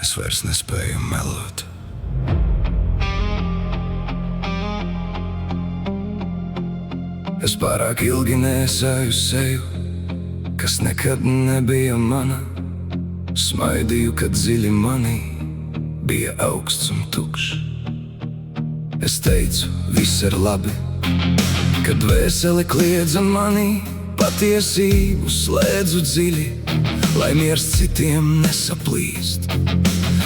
Es vairs nespēju melot. Es pārāk ilgi nesāju seju, kas nekad nebija mana. Smaidīju, kad dziļi manī bija augsts un tukšs. Es teicu, viss ir labi, kad dvēsele kliedza manī. Patiesību slēdzu dziļi, lai miers citiem nesaplīst.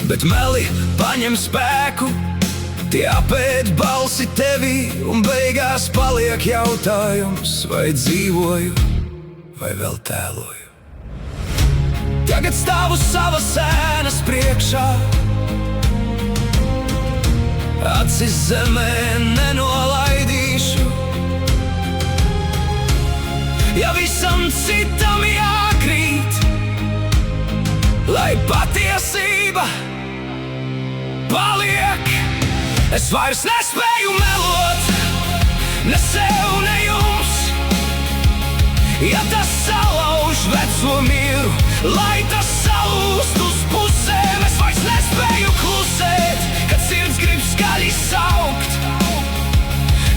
Bet meli paņem spēku, tie apēd balsi tevī, un beigās paliek jautājums, vai dzīvoju, vai vēl tēloju. Tagad stāvu savas ēnas priekšā, acis zemē nenolaidīšu. Ja visam citam jākrīt, lai patiesība paliek. Es vairs nespēju melot, ne sev, ne jums. Ja tas salauž veco mieru, lai tas salūst uz pusēm. Es vairs nespēju klusēt, kad sirds grib skaļi saukt.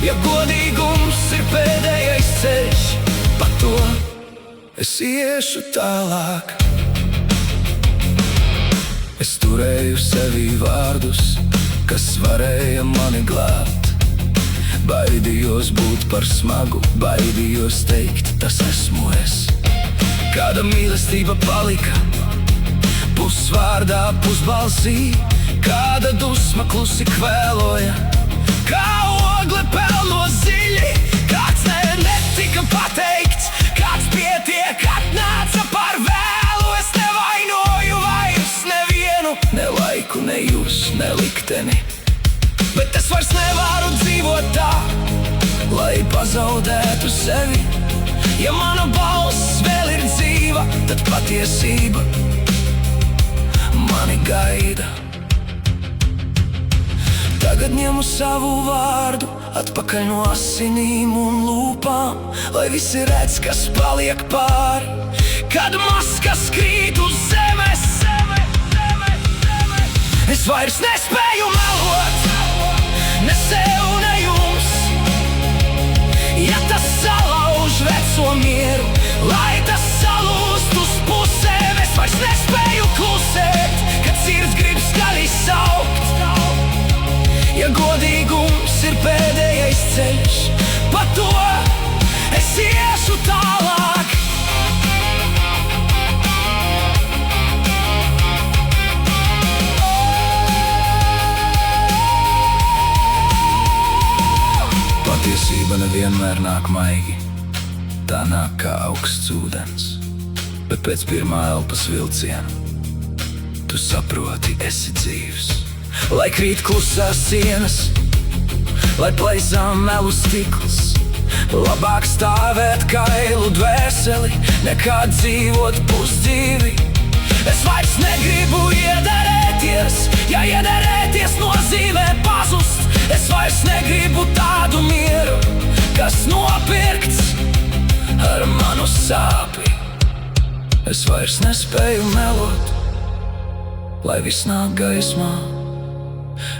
Ja godīgums ir pēdējais ceļš, pa to es iešu tālāk. Es turēju sevī vārdus, kas varēja mani glābt. Baidījos būt par smagu, baidījos teikt, tas esmu es. Kāda mīlestība palika pusvārdā, pusbalsī. Kāda dusma klusi kvēloja, kā ogle pelno ziļi. Kāds netika pateikts, kāds pietiek atnāca par vēlu. Es nevainoju vairs nevienu, ne laiku, ne jūs, ne likteni. Bet es vairs nevaru dzīvot tā, lai pazaudētu sevi. Ja mana balss vēl ir dzīva, tad patiesība mani gaida. Tagad ņemu savu vārdu atpakaļ no asinīm un lūpām, lai visi redz, kas paliek pāri, kad maskas krīt uz zemes. Es vairs nespēju melot, ne sev, ne jums. Ja tas salauž veco mieru, lai tas salūst uz pusēm. Es vairs nespēju klusēt, kad sirds grib skaļi saukt. Ja godīgums ir pēdējais ceļš, pa to es iešu tālāk. Patiesība nevienmēr nāk maigi, tā nāk kā augsts ūdens. Bet pēc pirmā elpas vilciena tu saproti, esi dzīvs. Lai krīt klusās sienas, lai plaisām melu stikls. Labāk stāvēt kailu dvēseli, nekā dzīvot pusdzīvi. Es vairs negribu iederēties, ja iederēties nozīmē pazust. Es vairs negribu tādu mieru, kas nopirkts ar manu sāpi. Es vairs nespēju melot, lai viss nāk gaismā.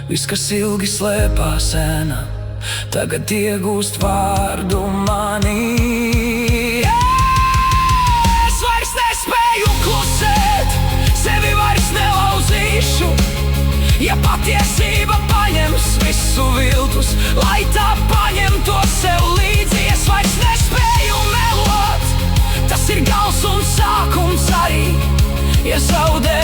Viss, kas ilgi slēpās ēnā, tagad iegūst vārdu manī. Es vairs nespēju klusēt, sevi vairs nelauzīšu. Ja patiesība paņems visu viltus, lai tā paņem to sev līdzi. Es vairs nespēju melot, tas ir gals un sākums arī. Ja zaudē